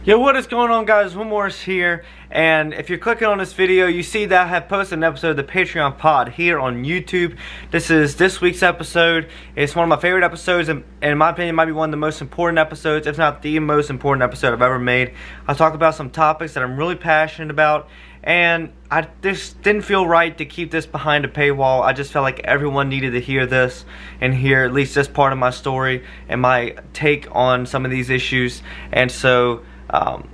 Yo, what is going on, guys? Will Morris here, and if you're clicking on this video, you see that I have posted an episode of the Patreon pod here on YouTube. This is this week's episode. It's one of my favorite episodes, and in my opinion, it might be one of the most important episodes, if not the most important episode I've ever made. I talk about some topics that I'm really passionate about, and I just didn't feel right to keep this behind a paywall. I just felt like everyone needed to hear this and hear at least this part of my story and my take on some of these issues. And so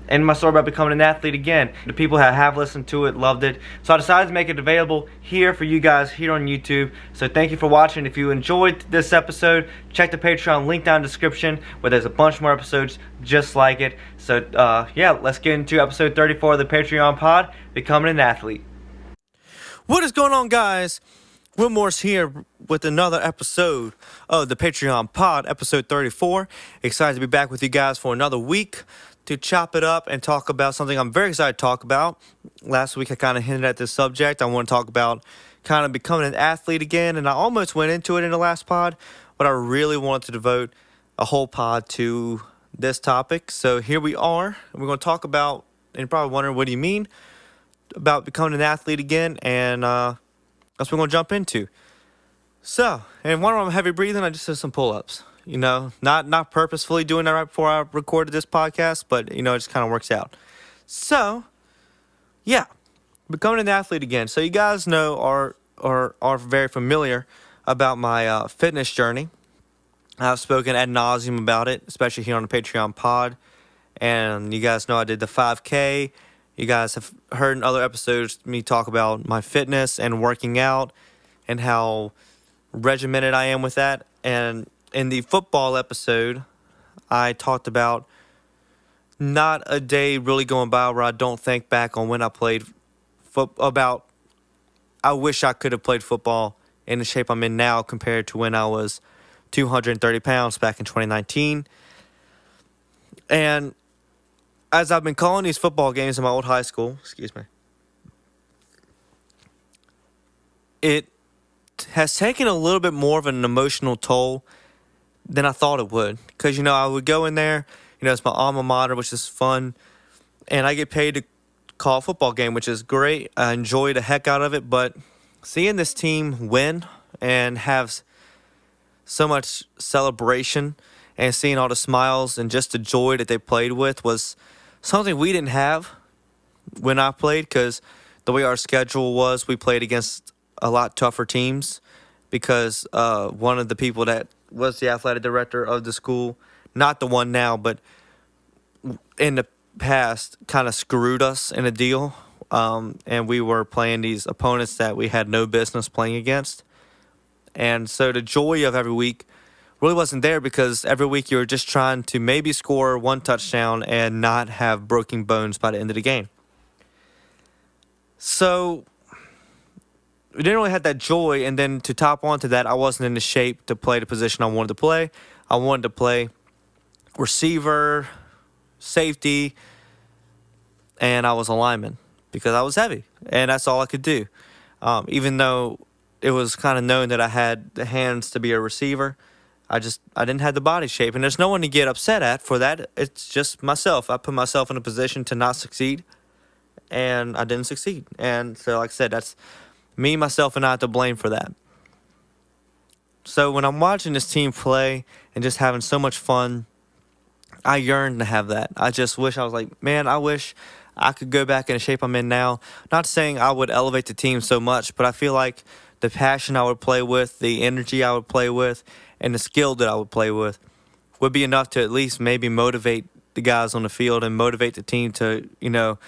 and my story about becoming an athlete again. The people that have listened to it loved it, so I decided to make it available here for you guys here on YouTube. So thank you for watching. If you enjoyed this episode, check the Patreon link down in the description where there's a bunch more episodes just like it. So yeah, let's get into episode 34 of the Patreon pod, Becoming an Athlete. What is going on, guys? Will Morris here with another episode of the Patreon pod, episode 34. Excited to be back with you guys for another week to chop it up and talk about something I'm very excited to talk about. Last week I kind of hinted at this subject. I want to talk about kind of becoming an athlete again, and I almost went into it in the last pod, but I really wanted to devote a whole pod to this topic. So here we are. We're going to talk about, and you're probably wondering, what do you mean about becoming an athlete again? And that's what we're going to jump into. So, and while I'm heavy breathing, I just did some pull-ups. You know, not purposefully doing that right before I recorded this podcast, but, you know, it just kind of works out. So, yeah, becoming an athlete again. So you guys know are very familiar about my fitness journey. I've spoken ad nauseum about it, especially here on the Patreon pod. And you guys know I did the 5K. You guys have heard in other episodes me talk about my fitness and working out and how regimented I am with that. And in the football episode, I talked about not a day really going by where I don't think back on when I played football. I wish I could have played football in the shape I'm in now compared to when I was 230 pounds back in 2019. And as I've been calling these football games in my old high school, it has taken a little bit more of an emotional toll than I thought it would. Because, you know, I would go in there, you know, it's my alma mater, which is fun, and I get paid to call a football game, which is great. I enjoy the heck out of it, but seeing this team win and have so much celebration and seeing all the smiles and just the joy that they played with was something we didn't have when I played, because the way our schedule was, we played against a lot tougher teams because one of the people that was the athletic director of the school, not the one now, but in the past, kind of screwed us in a deal. And we were playing these opponents that we had no business playing against. And so the joy of every week really wasn't there, because every week you were just trying to maybe score one touchdown and not have broken bones by the end of the game. So we didn't really have that joy, and then to top onto that, I wasn't in the shape to play the position I wanted to play. I wanted to play receiver, safety, and I was a lineman because I was heavy, and that's all I could do. Even though it was kind of known that I had the hands to be a receiver, I didn't have the body shape, and there's no one to get upset at for that. It's just myself. I put myself in a position to not succeed, and I didn't succeed. And so, like I said, that's me, myself, and I to blame for that. So when I'm watching this team play and just having so much fun, I yearn to have that. I just wish I was like, man, I wish I could go back in the shape I'm in now. Not saying I would elevate the team so much, but I feel like the passion I would play with, the energy I would play with, and the skill that I would play with would be enough to at least maybe motivate the guys on the field and motivate the team to, you know,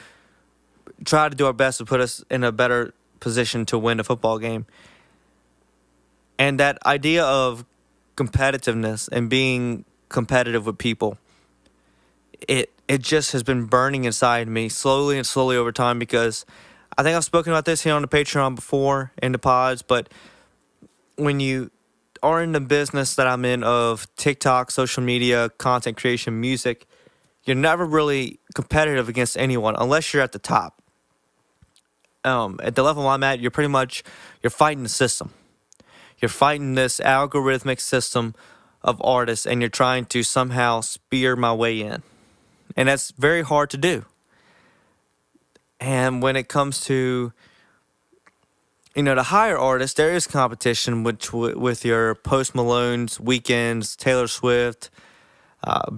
try to do our best to put us in a better position to win a football game. And that idea of competitiveness and being competitive with people, it just has been burning inside me slowly and slowly over time, because I think I've spoken about this here on the Patreon before in the pods, but when you are in the business that I'm in of TikTok, social media, content creation, music, you're never really competitive against anyone unless you're at the top. At the level I'm at, you're fighting the system. You're fighting this algorithmic system of artists, and you're trying to somehow spear my way in. And that's very hard to do. And when it comes to, the higher artists, there is competition with your Post Malone's, Weekends, Taylor Swift,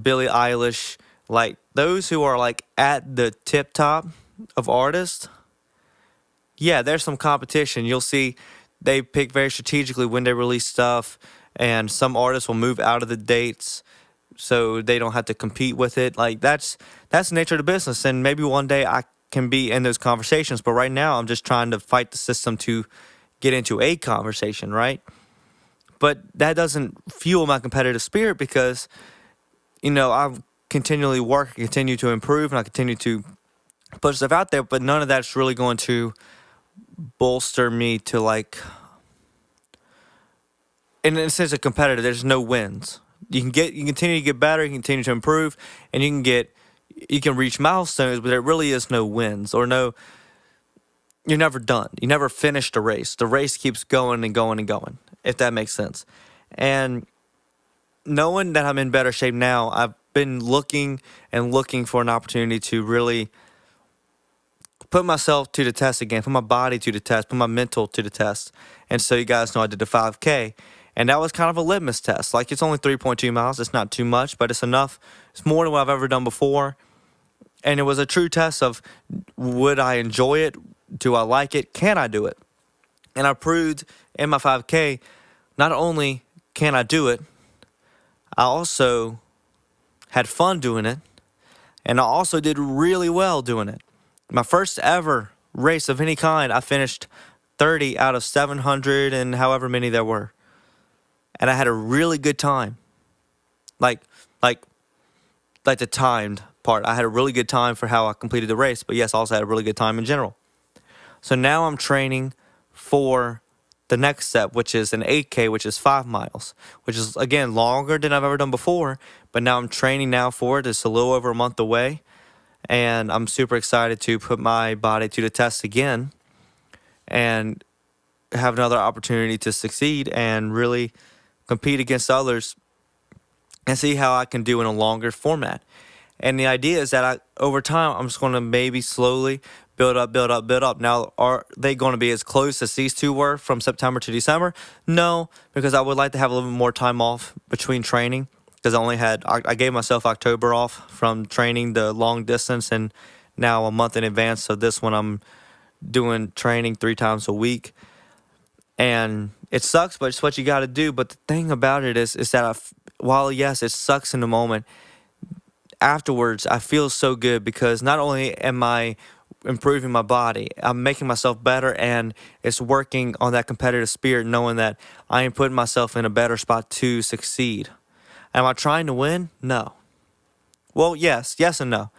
Billie Eilish, like those who are like at the tip top of artists. Yeah, there's some competition. You'll see they pick very strategically when they release stuff, and some artists will move out of the dates so they don't have to compete with it. Like that's the nature of the business, and maybe one day I can be in those conversations, but right now I'm just trying to fight the system to get into a conversation, right? But that doesn't fuel my competitive spirit because, I continually work, I continue to improve, and I continue to put stuff out there, but none of that's really going to bolster me to like, in a sense, a competitor. There's no wins. You continue to get better, you continue to improve, and you can reach milestones, but there really is no wins you're never done. You never finished a race. The race keeps going and going and going, if that makes sense. And knowing that I'm in better shape now, I've been looking and looking for an opportunity to really put myself to the test again, put my body to the test, put my mental to the test. And so you guys know I did the 5K. And that was kind of a litmus test. Like, it's only 3.2 miles. It's not too much, but it's enough. It's more than what I've ever done before. And it was a true test of, would I enjoy it? Do I like it? Can I do it? And I proved in my 5K, not only can I do it, I also had fun doing it. And I also did really well doing it. My first ever race of any kind, I finished 30 out of 700 and however many there were. And I had a really good time. Like the timed part. I had a really good time for how I completed the race, but yes, I also had a really good time in general. So now I'm training for the next step, which is an 8K, which is 5 miles, which is, again, longer than I've ever done before, but now I'm training now for it. It's a little over a month away, and I'm super excited to put my body to the test again and have another opportunity to succeed and really compete against others and see how I can do in a longer format. And the idea is that over time, I'm just going to maybe slowly build up. Now, are they going to be as close as these two were from September to December? No, because I would like to have a little bit more time off between training, because I gave myself October off from training the long distance, and now a month in advance. So this one I'm doing training 3 times a week. And it sucks, but it's what you got to do. But the thing about it is that while, yes, it sucks in the moment, afterwards I feel so good because not only am I improving my body, I'm making myself better, and it's working on that competitive spirit, knowing that I am putting myself in a better spot to succeed. Am I trying to win? No. Well, yes and no.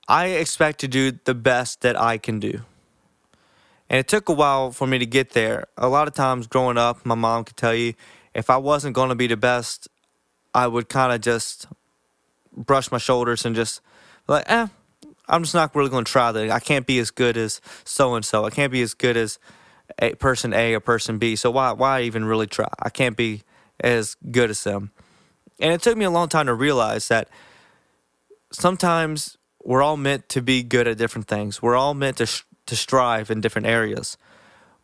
I expect to do the best that I can do. And it took a while for me to get there. A lot of times growing up, my mom could tell you, if I wasn't going to be the best, I would kind of just brush my shoulders and just like, I'm just not really going to try that. I can't be as good as so-and-so. I can't be as good as person A or person B. So why even really try? I can't be as good as them. And it took me a long time to realize that sometimes we're all meant to be good at different things. We're all meant to strive in different areas.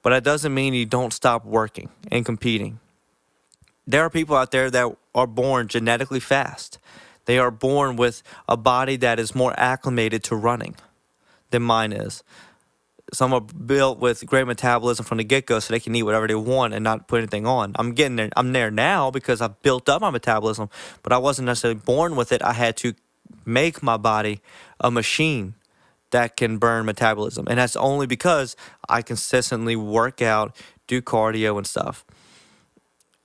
But that doesn't mean you don't stop working and competing. There are people out there that are born genetically fast. They are born with a body that is more acclimated to running than mine is. Some are built with great metabolism from the get-go so they can eat whatever they want and not put anything on. I'm getting there. I'm there now because I've built up my metabolism, but I wasn't necessarily born with it. I had to make my body a machine that can burn metabolism. And that's only because I consistently work out, do cardio and stuff.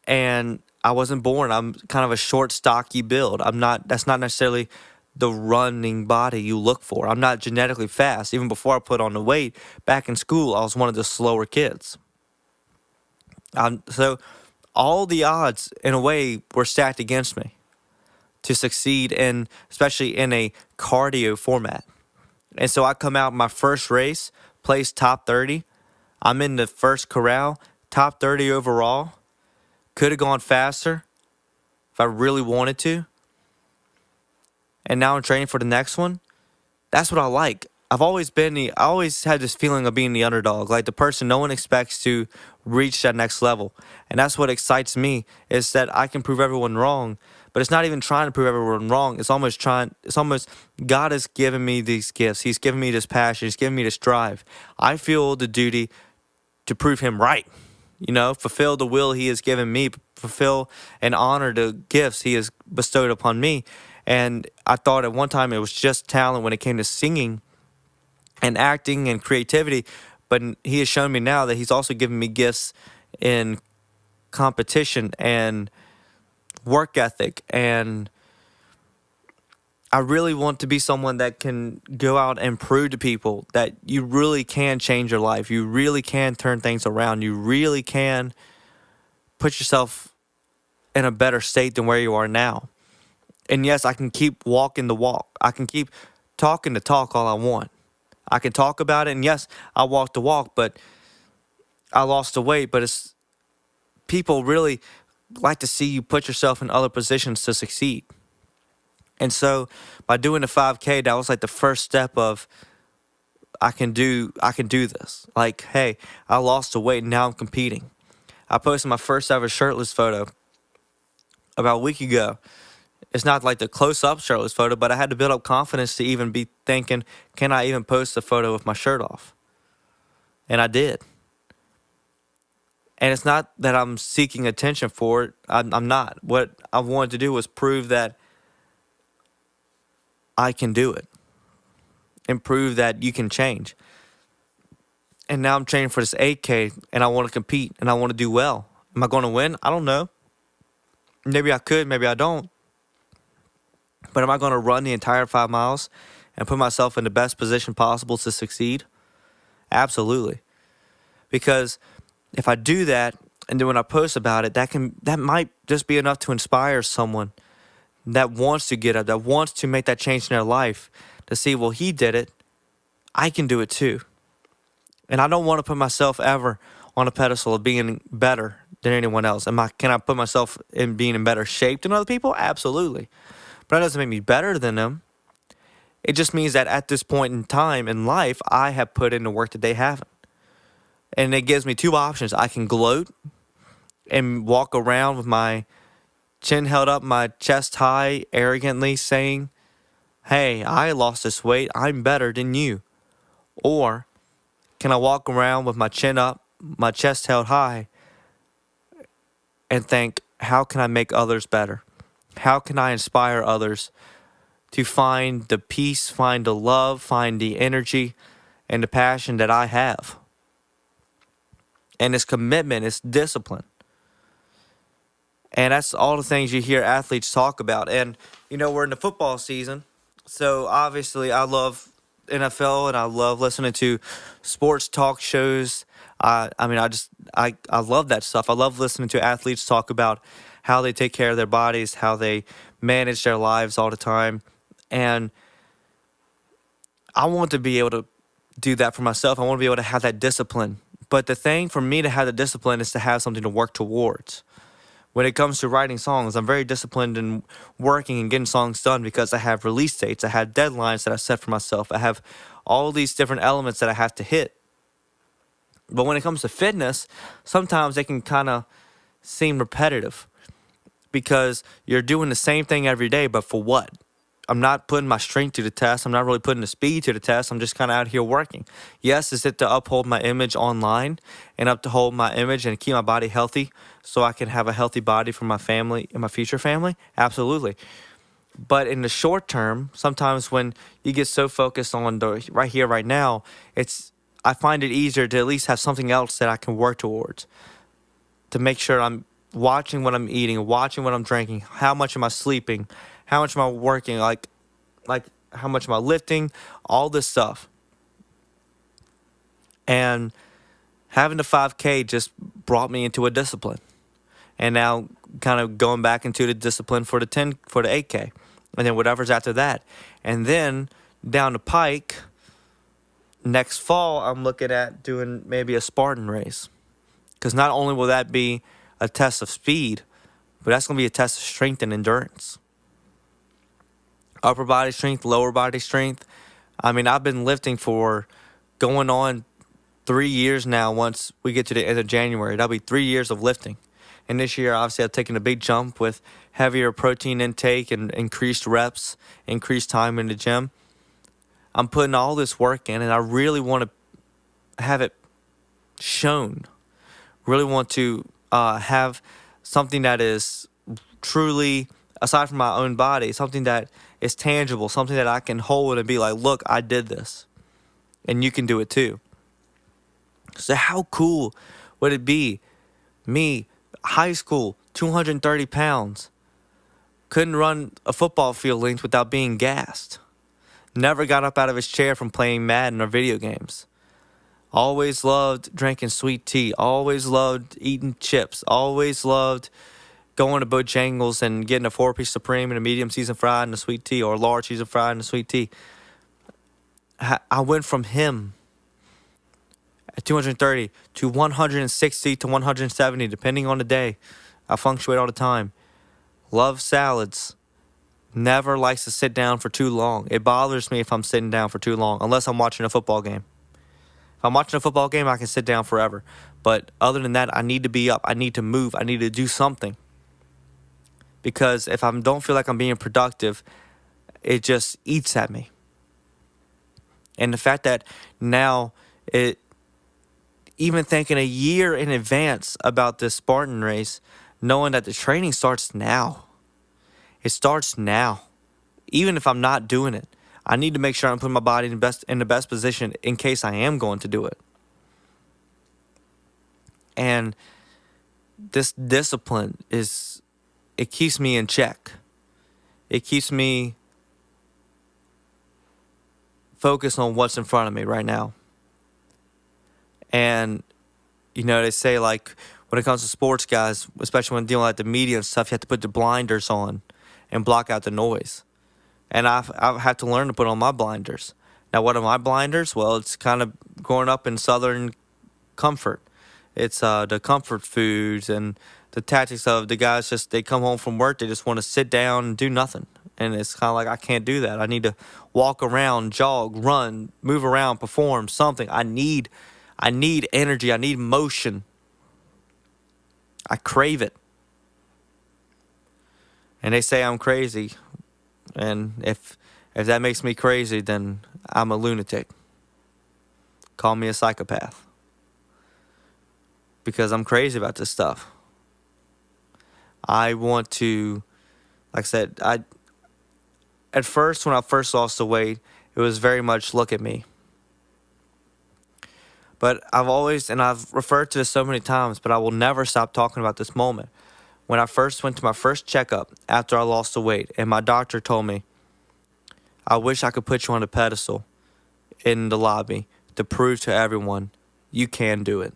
And I wasn't born. I'm kind of a short, stocky build. That's not necessarily the running body you look for. I'm not genetically fast. Even before I put on the weight, back in school, I was one of the slower kids. So all the odds, in a way, were stacked against me to succeed especially in a cardio format. And so I come out my first race, placed top 30. I'm in the first corral, top 30 overall. Could have gone faster if I really wanted to. and now I'm training for the next one. That's what I like. I always had this feeling of being the underdog, like the person no one expects to reach that next level. And that's what excites me, is that I can prove everyone wrong. But it's not even trying to prove everyone wrong. It's almost God has given me these gifts. He's given me this passion. He's given me this drive. I feel the duty to prove him right. Fulfill the will he has given me, fulfill and honor the gifts he has bestowed upon me. And I thought at one time it was just talent when it came to singing and acting and creativity, but he has shown me now that he's also given me gifts in competition and work ethic. And I really want to be someone that can go out and prove to people that you really can change your life. You really can turn things around. You really can put yourself in a better state than where you are now. And yes, I can keep walking the walk. I can keep talking the talk all I want. I can talk about it, and yes, I walked the walk, but I lost the weight. But it's people really like to see you put yourself in other positions to succeed. And so by doing the 5K, that was like the first step of I can do this. Like, hey, I lost the weight and now I'm competing. I posted my first ever shirtless photo about a week ago. It's not like the close-up shirtless photo, but I had to build up confidence to even be thinking, can I even post a photo with my shirt off? And I did. And it's not that I'm seeking attention for it. I'm not. What I wanted to do was prove that I can do it and prove that you can change. And now I'm training for this 8K and I want to compete and I want to do well. Am I going to win? I don't know. Maybe I could, maybe I don't. But am I going to run the entire 5 miles and put myself in the best position possible to succeed? Absolutely. Because if I do that, and then when I post about it, that might just be enough to inspire someone that wants to get up, that wants to make that change in their life, to see, well, he did it, I can do it too. And I don't want to put myself ever on a pedestal of being better than anyone else. Can I put myself in being in better shape than other people? Absolutely. But that doesn't make me better than them. It just means that at this point in time in life, I have put in the work that they haven't. And it gives me two options. I can gloat and walk around with my chin held up, my chest high, arrogantly saying, hey, I lost this weight, I'm better than you. Or can I walk around with my chin up, my chest held high, and think, how can I make others better? How can I inspire others to find the peace, find the love, find the energy, and the passion that I have? And it's commitment, it's discipline. And that's all the things you hear athletes talk about. And, we're in the football season. So obviously I love NFL and I love listening to sports talk shows. I love that stuff. I love listening to athletes talk about how they take care of their bodies, how they manage their lives all the time. And I want to be able to do that for myself. I want to be able to have that discipline. But the thing for me to have the discipline is to have something to work towards. When it comes to writing songs, I'm very disciplined in working and getting songs done because I have release dates. I have deadlines that I set for myself. I have all these different elements that I have to hit. But when it comes to fitness, sometimes they can kind of seem repetitive because you're doing the same thing every day, but for what? I'm not putting my strength to the test. I'm not really putting the speed to the test. I'm just kind of out here working. Yes, is it to uphold my image online and uphold my image and keep my body healthy so I can have a healthy body for my family and my future family? Absolutely. But in the short term, sometimes when you get so focused on the right here, right now, I find it easier to at least have something else that I can work towards, to make sure I'm watching what I'm eating, watching what I'm drinking, how much am I sleeping, how much am I working, like how much am I lifting, all this stuff. And having the 5K just brought me into a discipline. And now kind of going back into the discipline for the 8K. And then whatever's after that. And then down the pike, next fall, I'm looking at doing maybe a Spartan race. Because not only will that be a test of speed, but that's going to be a test of strength and endurance. upper body strength, lower body strength. I mean, I've been lifting for going on 3 years now. Once we get to the end of January, that'll be 3 years of lifting. And this year, obviously, I've taken a big jump with heavier protein intake and increased reps, increased time in the gym. I'm putting all this work in, and I really want to have it shown. Really want to have something that is truly, aside from my own body, something that is tangible, something that I can hold and be like, look, I did this. And you can do it too. So how cool would it be? Me, high school, 230 pounds. Couldn't run a football field length without being gassed. Never got up out of his chair from playing Madden or video games. Always loved drinking sweet tea. Always loved eating chips. Always loved going to Bojangles and getting a 4-piece Supreme and a medium seasoned fried and a sweet tea, or a large seasoned fried and a sweet tea. I went from him at 230 to 160 to 170, depending on the day. I fluctuate all the time. Love salads. Never likes to sit down for too long. It bothers me if I'm sitting down for too long, unless I'm watching a football game. If I'm watching a football game, I can sit down forever. But other than that, I need to be up. I need to move. I need to do something. Because if I don't feel like I'm being productive, it just eats at me. And the fact that now, even thinking a year in advance about this Spartan race, knowing that the training starts now. It starts now. Even if I'm not doing it, I need to make sure I'm putting my body in the best position in case I am going to do it. And this discipline it keeps me in check. It keeps me focused on what's in front of me right now. And, they say, like, when it comes to sports guys, especially when dealing with the media and stuff, you have to put the blinders on and block out the noise. And I've had to learn to put on my blinders. Now, what are my blinders? Well, it's kind of growing up in Southern comfort. It's the comfort foods and the tactics of the guys they come home from work, they just want to sit down and do nothing. And it's kind of like, I can't do that. I need to walk around, jog, run, move around, perform something. I need energy. I need motion. I crave it. And they say I'm crazy. And if that makes me crazy, then I'm a lunatic. Call me a psychopath. Because I'm crazy about this stuff. I want to, like I said, at first, when I first lost the weight, it was very much look at me. But I've referred to this so many times, but I will never stop talking about this moment. When I first went to my first checkup after I lost the weight, and my doctor told me, I wish I could put you on a pedestal in the lobby to prove to everyone you can do it.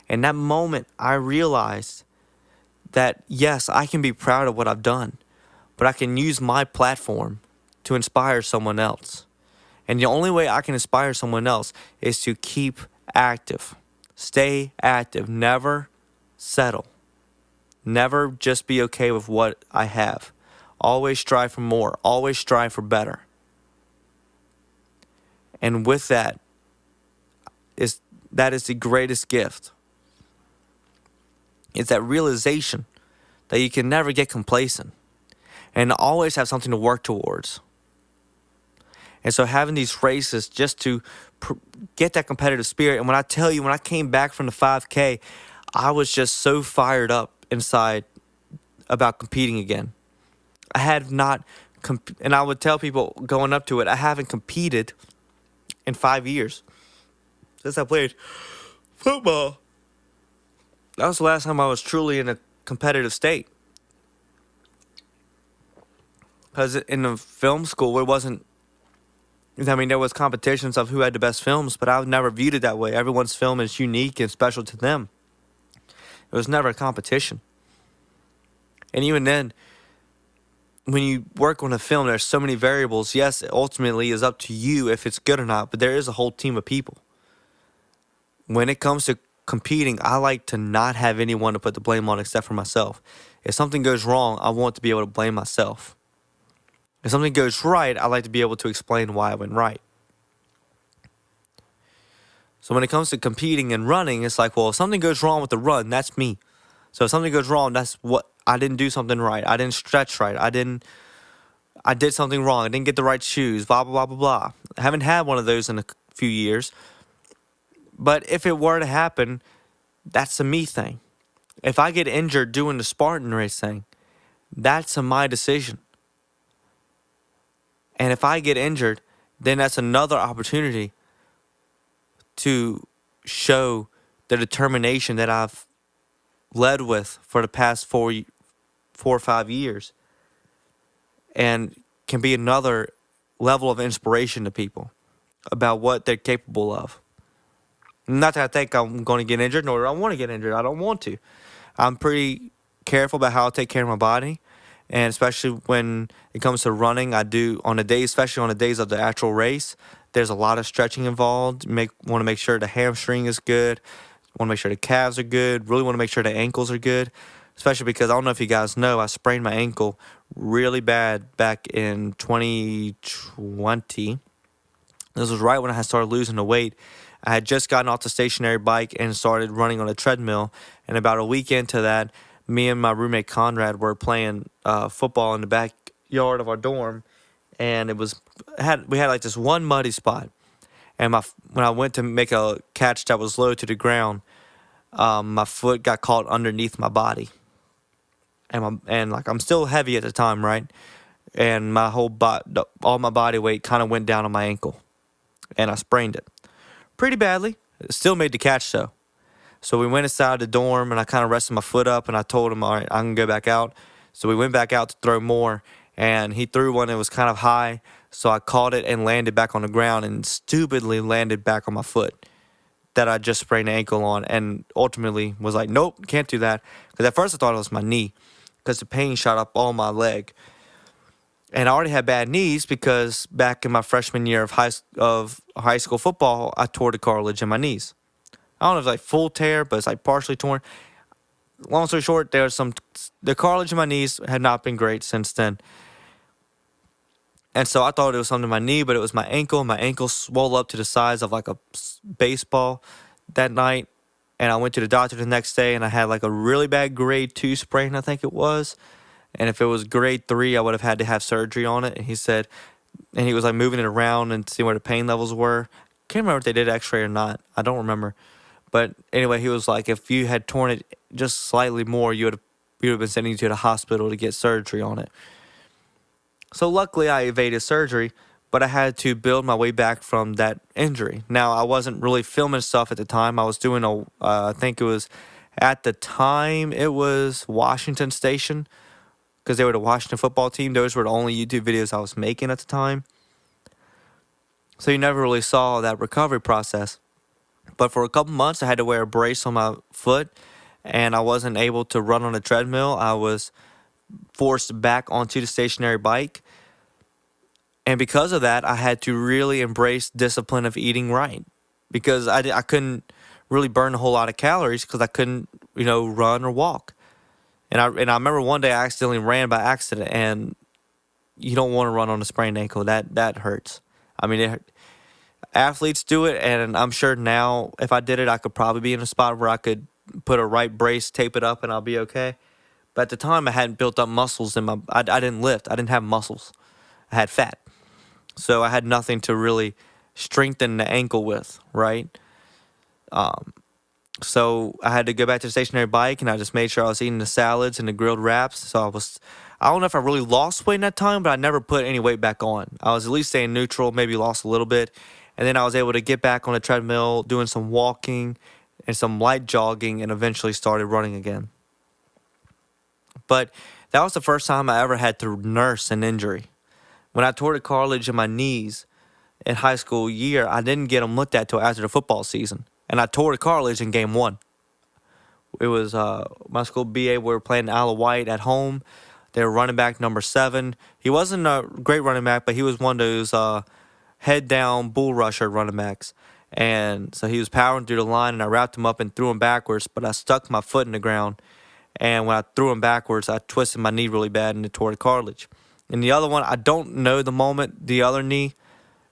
In that moment, I realized that, yes, I can be proud of what I've done, but I can use my platform to inspire someone else. And the only way I can inspire someone else is to keep active. Stay active. Never settle. Never just be okay with what I have. Always strive for more. Always strive for better. And with that is the greatest gift. It's that realization that you can never get complacent and always have something to work towards. And so having these races just to get that competitive spirit. And when I tell you, when I came back from the 5K, I was just so fired up inside about competing again. I had not, and I would tell people going up to it, I haven't competed in 5 years since I played football. That was the last time I was truly in a competitive state. Because in the film school, it wasn't, there was competitions of who had the best films, but I never viewed it that way. Everyone's film is unique and special to them. It was never a competition. And even then, when you work on a film, there's so many variables. Yes, it ultimately is up to you if it's good or not, but there is a whole team of people. When it comes to competing, I like to not have anyone to put the blame on except for myself. If something goes wrong, I want to be able to blame myself. If something goes right, I like to be able to explain why it went right. So when it comes to competing and running, it's like, well, if something goes wrong with the run, that's me. So if something goes wrong, that's what I didn't do something right. I didn't stretch right. I did something wrong. I didn't get the right shoes. Blah blah blah blah blah. I haven't had one of those in a few years. But if it were to happen, that's a me thing. If I get injured doing the Spartan race thing, that's a my decision. And if I get injured, then that's another opportunity to show the determination that I've led with for the past 4 or 5 years, and can be another level of inspiration to people about what they're capable of. Not that I think I'm going to get injured, nor do I want to get injured. I don't want to. I'm pretty careful about how I take care of my body, and especially when it comes to running, I do on the days, especially on the days of the actual race. There's a lot of stretching involved. Want to make sure the hamstring is good. Want to make sure the calves are good. Really want to make sure the ankles are good, especially because I don't know if you guys know, I sprained my ankle really bad back in 2020. This was right when I had started losing the weight. I had just gotten off the stationary bike and started running on a treadmill. And about a week into that, me and my roommate Conrad were playing football in the backyard of our dorm, and we had like this one muddy spot. And when I went to make a catch that was low to the ground, my foot got caught underneath my body, and like I'm still heavy at the time, right? And my whole all my body weight kind of went down on my ankle, and I sprained it pretty badly. Still made the catch though. So we went inside the dorm, and I kind of rested my foot up, and I told him, all right, I can go back out. So we went back out to throw more, and he threw one that was kind of high. So I caught it and landed back on the ground, and stupidly landed back on my foot that I just sprained the ankle on, and ultimately was like, nope, can't do that. Because at first I thought it was my knee, because the pain shot up all my leg. And I already had bad knees because back in my freshman year of high school football, I tore the cartilage in my knees. I don't know if it's like full tear, but it's like partially torn. Long story short, the cartilage in my knees had not been great since then. And so I thought it was something in my knee, but it was my ankle. My ankle swelled up to the size of like a baseball that night. And I went to the doctor the next day, and I had like a really bad grade 2 sprain, I think it was. And if it was grade 3, I would have had to have surgery on it. And he said, and he was like moving it around and seeing where the pain levels were. Can't remember if they did x-ray or not. I don't remember. But anyway, he was like, if you had torn it just slightly more, you would have been sending you to the hospital to get surgery on it. So luckily I evaded surgery, but I had to build my way back from that injury. Now, I wasn't really filming stuff at the time. I was doing I think it was, at the time, it was Washington Station, because they were the Washington football team. Those were the only YouTube videos I was making at the time. So you never really saw that recovery process. But for a couple months, I had to wear a brace on my foot, and I wasn't able to run on a treadmill. I was forced back onto the stationary bike. And because of that, I had to really embrace discipline of eating right, because I couldn't really burn a whole lot of calories because I couldn't, run or walk. And I remember one day I accidentally ran by accident, and you don't want to run on a sprained ankle. That hurts. I mean, athletes do it, and I'm sure now if I did it, I could probably be in a spot where I could put a right brace, tape it up, and I'll be okay. But at the time, I hadn't built up muscles I didn't lift. I didn't have muscles. I had fat. So I had nothing to really strengthen the ankle with, right? So I had to go back to the stationary bike, and I just made sure I was eating the salads and the grilled wraps. So I don't know if I really lost weight in that time, but I never put any weight back on. I was at least staying neutral, maybe lost a little bit. And then I was able to get back on the treadmill, doing some walking and some light jogging, and eventually started running again. But that was the first time I ever had to nurse an injury. When I tore the cartilage in my knees in high school year, I didn't get them looked at till after the football season. And I tore the cartilage in game 1. It was my school BA. We were playing Isle of Wight at home. They were running back number 7. He wasn't a great running back, but he was one of those head down bull rusher running backs. And so he was powering through the line, and I wrapped him up and threw him backwards, but I stuck my foot in the ground. And when I threw him backwards, I twisted my knee really bad and it tore the cartilage. And the other one, I don't know the moment the other knee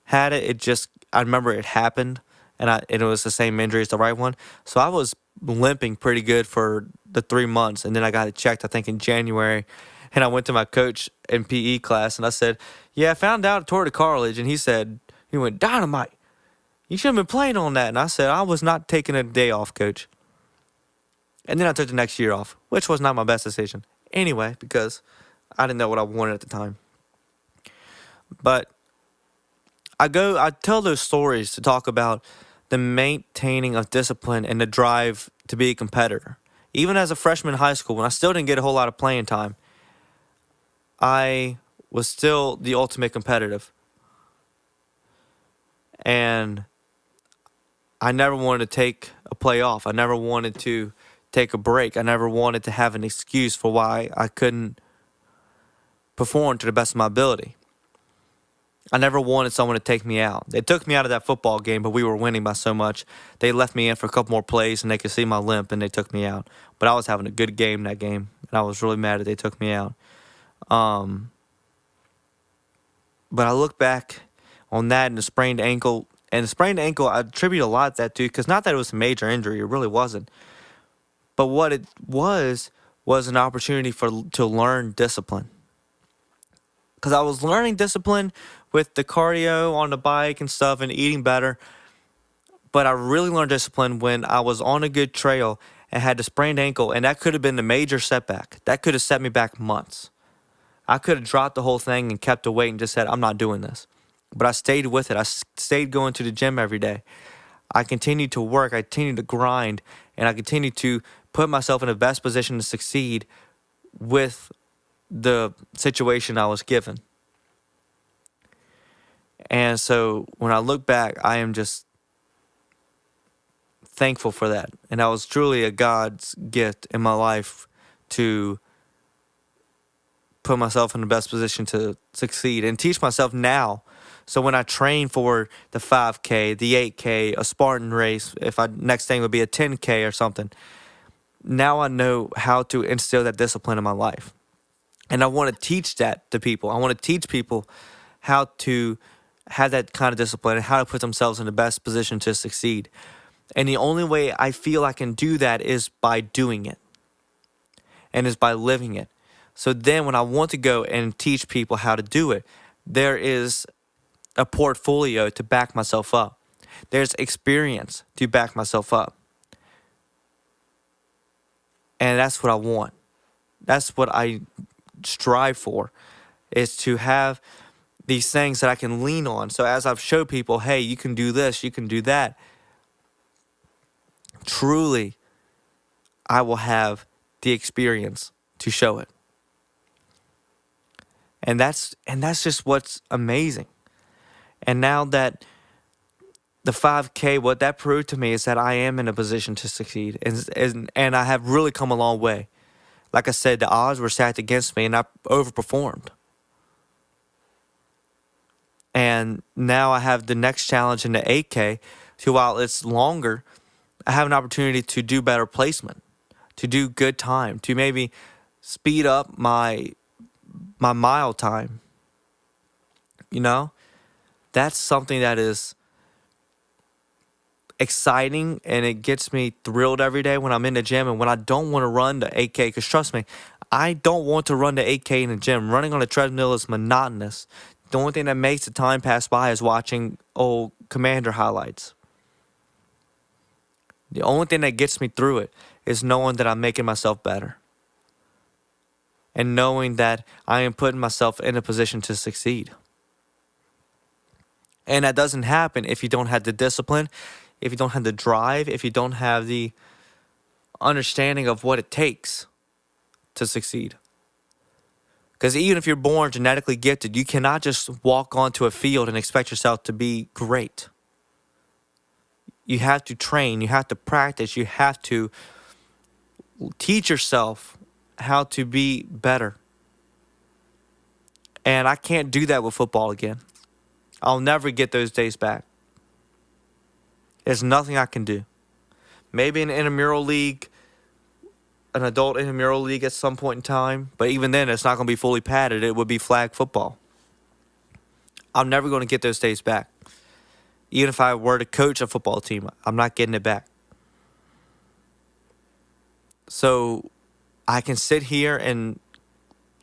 had it. I remember it happened, and it was the same injury as the right one. So I was limping pretty good for the 3 months, and then I got it checked, I think, in January. And I went to my coach in PE class, and I said, yeah, I found out I tore the cartilage. And he went, Dynamite, you shouldn't have been playing on that. And I said, I was not taking a day off, coach. And then I took the next year off, which was not my best decision. Anyway, because I didn't know what I wanted at the time. But I tell those stories to talk about the maintaining of discipline and the drive to be a competitor. Even as a freshman in high school, when I still didn't get a whole lot of playing time, I was still the ultimate competitive. And I never wanted to take a play off. I never wanted to take a break. I never wanted to have an excuse for why I couldn't perform to the best of my ability. I never wanted someone to take me out. They took me out of that football game, but we were winning by so much. They left me in for a couple more plays, and they could see my limp, and they took me out. But I was having a good game that game, and I was really mad that they took me out. But I look back on that and the sprained ankle. And the sprained ankle, I attribute a lot to that too, because not that it was a major injury, it really wasn't. But what it was an opportunity to learn discipline. Because I was learning discipline with the cardio on the bike and stuff and eating better. But I really learned discipline when I was on a good trail and had the sprained ankle, and that could have been a major setback. That could have set me back months. I could have dropped the whole thing and kept the weight and just said, I'm not doing this. But I stayed with it. I stayed going to the gym every day. I continued to work. I continued to grind. And I continued to put myself in the best position to succeed with the situation I was given. And so when I look back, I am just thankful for that. And that was truly a God's gift in my life to put myself in the best position to succeed and teach myself now. So when I train for the 5K, the 8K, a Spartan race, next thing would be a 10K or something, now I know how to instill that discipline in my life. And I want to teach that to people. I want to teach people how to have that kind of discipline and how to put themselves in the best position to succeed. And the only way I feel I can do that is by doing it and is by living it. So then when I want to go and teach people how to do it, there is a portfolio to back myself up. There's experience to back myself up. And that's what I want. That's what I strive for, is to have these things that I can lean on. So as I've showed people, hey, you can do this, you can do that, truly, I will have the experience to show it. And that's just what's amazing. And now that the 5K, what that proved to me is that I am in a position to succeed. And I have really come a long way. Like I said, the odds were stacked against me and I overperformed. And now I have the next challenge in the 8K. So while it's longer, I have an opportunity to do better placement, to do good time, to maybe speed up my mile time. You know, that's something that is exciting, and it gets me thrilled every day when I'm in the gym and when I don't want to run the 8K. Because trust me, I don't want to run the 8K in the gym. Running on a treadmill is monotonous. The only thing that makes the time pass by is watching old Commander highlights. The only thing that gets me through it is knowing that I'm making myself better. And knowing that I am putting myself in a position to succeed. And that doesn't happen if you don't have the discipline, if you don't have the drive, if you don't have the understanding of what it takes to succeed. Because even if you're born genetically gifted, you cannot just walk onto a field and expect yourself to be great. You have to train, you have to practice, you have to teach yourself how to be better. And I can't do that with football again. I'll never get those days back. There's nothing I can do. Maybe in an intramural league, an adult intramural league at some point in time, but even then, it's not going to be fully padded. It would be flag football. I'm never going to get those days back. Even if I were to coach a football team, I'm not getting it back. So I can sit here and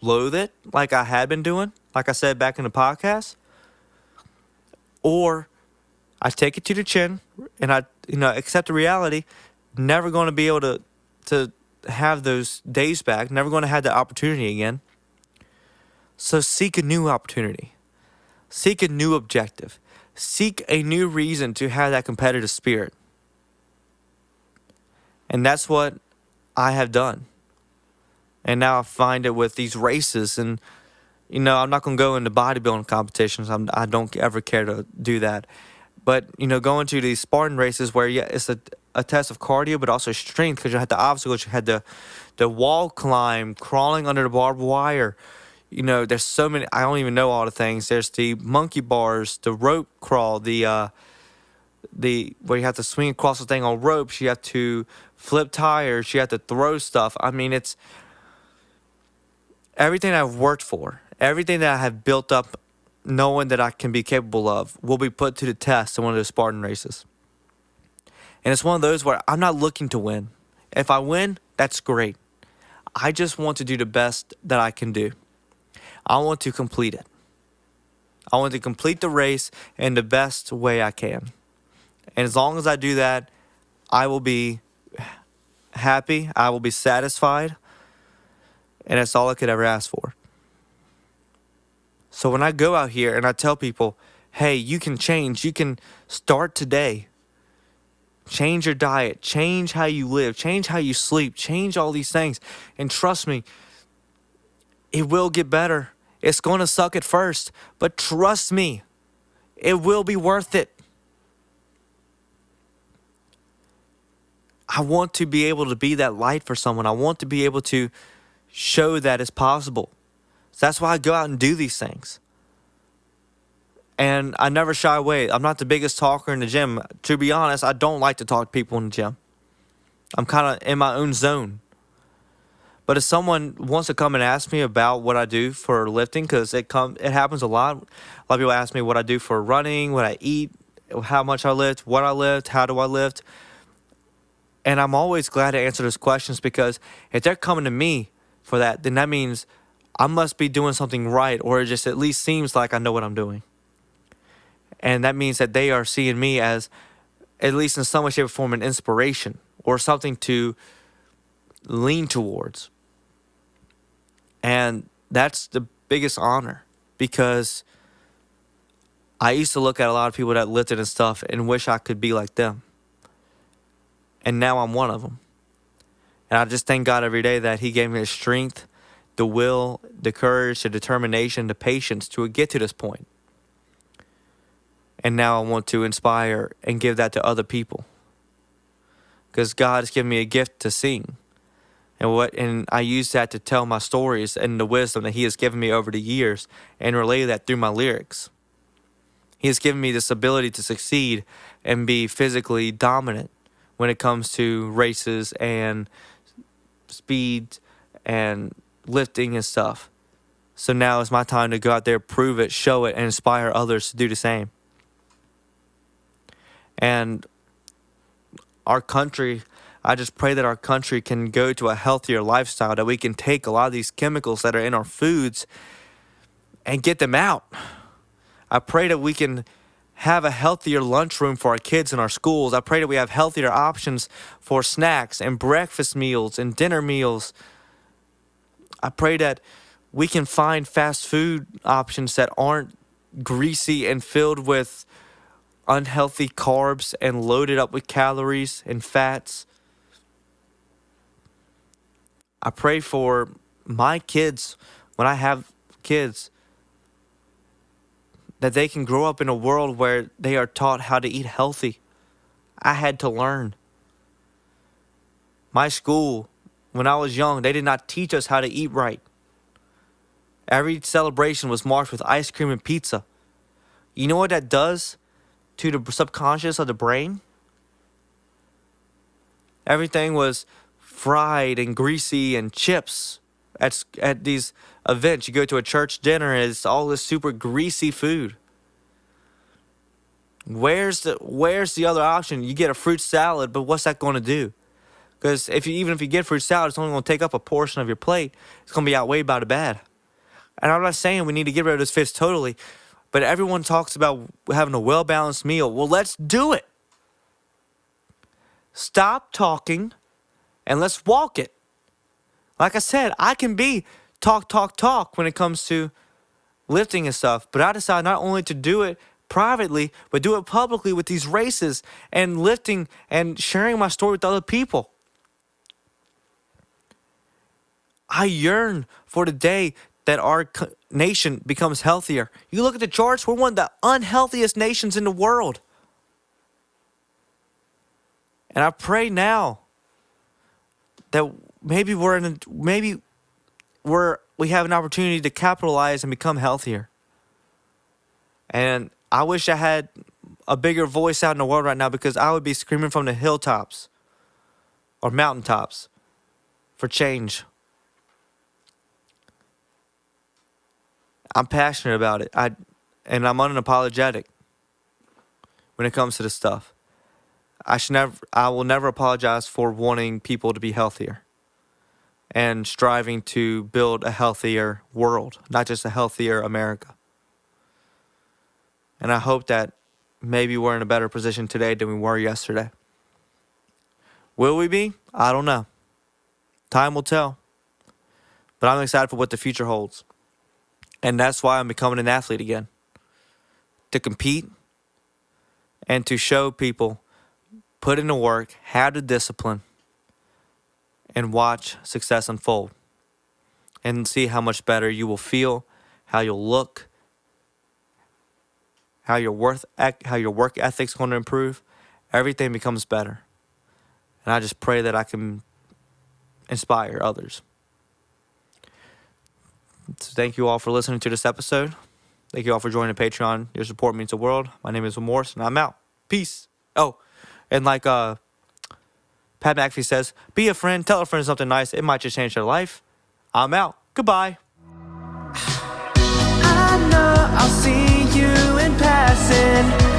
loathe it like I had been doing, like I said back in the podcast, or I take it to the chin and I accept the reality. Never going to be able to have those days back. Never going to have the opportunity again. So seek a new opportunity. Seek a new objective. Seek a new reason to have that competitive spirit. And that's what I have done. And now I find it with these races. And, I'm not going to go into bodybuilding competitions. I don't ever care to do that. But, going to these Spartan races where, it's a test of cardio, but also strength, because you had the obstacles. You had the wall climb, crawling under the barbed wire. There's so many. I don't even know all the things. There's the monkey bars, the rope crawl, the where you have to swing across the thing on ropes. You have to flip tires. You have to throw stuff. I mean, it's everything I've worked for, everything that I have built up, knowing that I can be capable of, will be put to the test in one of those Spartan races. And it's one of those where I'm not looking to win. If I win, that's great. I just want to do the best that I can do. I want to complete it. I want to complete the race in the best way I can. And as long as I do that, I will be happy. I will be satisfied. And that's all I could ever ask for. So when I go out here and I tell people, hey, you can change. You can start today. Change your diet. Change how you live. Change how you sleep. Change all these things. And trust me, it will get better. It's going to suck at first, but trust me, it will be worth it. I want to be able to be that light for someone. I want to be able to show that it's possible. So that's why I go out and do these things. And I never shy away. I'm not the biggest talker in the gym. To be honest, I don't like to talk to people in the gym. I'm kind of in my own zone. But if someone wants to come and ask me about what I do for lifting, because it happens a lot. A lot of people ask me what I do for running, what I eat, how much I lift, what I lift, how do I lift. And I'm always glad to answer those questions, because if they're coming to me for that, then that means I must be doing something right, or it just at least seems like I know what I'm doing. And that means that they are seeing me as, at least in some way, shape, or form, an inspiration or something to lean towards. And that's the biggest honor, because I used to look at a lot of people that lifted and stuff and wish I could be like them. And now I'm one of them. And I just thank God every day that He gave me the strength, the will, the courage, the determination, the patience to get to this point. And now I want to inspire and give that to other people, because God has given me a gift to sing. And I use that to tell my stories and the wisdom that He has given me over the years, and relay that through my lyrics. He has given me this ability to succeed and be physically dominant when it comes to races and speed and lifting and stuff. So now is my time to go out there, prove it, show it, and inspire others to do the same. And our country, I just pray that our country can go to a healthier lifestyle, that we can take a lot of these chemicals that are in our foods and get them out. I pray that we can have a healthier lunchroom for our kids in our schools. I pray that we have healthier options for snacks and breakfast meals and dinner meals. I pray that we can find fast food options that aren't greasy and filled with unhealthy carbs and loaded up with calories and fats. I pray for my kids, when I have kids, that they can grow up in a world where they are taught how to eat healthy. I had to learn. My school, when I was young, they did not teach us how to eat right. Every celebration was marked with ice cream and pizza. You know what that does to the subconscious of the brain? Everything was fried and greasy and chips at these events. You go to a church dinner and it's all this super greasy food. Where's the other option? You get a fruit salad, but what's that going to do? Because even if you get fruit salad, it's only going to take up a portion of your plate. It's going to be outweighed by the bad. And I'm not saying we need to get rid of those fish totally, but everyone talks about having a well-balanced meal. Well, let's do it. Stop talking and let's walk it. Like I said, I can be talk when it comes to lifting and stuff, but I decide not only to do it privately, but do it publicly with these races and lifting and sharing my story with other people. I yearn for the day that our nation becomes healthier. You look at the charts, we're one of the unhealthiest nations in the world. And I pray now that maybe we have an opportunity to capitalize and become healthier. And I wish I had a bigger voice out in the world right now, because I would be screaming from the hilltops or mountaintops for change. I'm passionate about it. And I'm unapologetic when it comes to this stuff. I will never apologize for wanting people to be healthier and striving to build a healthier world, not just a healthier America. And I hope that maybe we're in a better position today than we were yesterday. Will we be? I don't know. Time will tell. But I'm excited for what the future holds. And that's why I'm becoming an athlete again. To compete and to show people, put in the work, have the discipline, and watch success unfold. And see how much better you will feel, how you'll look, how your work ethic's going to improve. Everything becomes better. And I just pray that I can inspire others. So thank you all for listening to this episode. Thank you all for joining the Patreon. Your support means the world. My name is Will Morris, and I'm out. Peace. Oh, and like Pat McAfee says, be a friend. Tell a friend something nice. It might just change their life. I'm out. Goodbye. I know I'll see you in passing.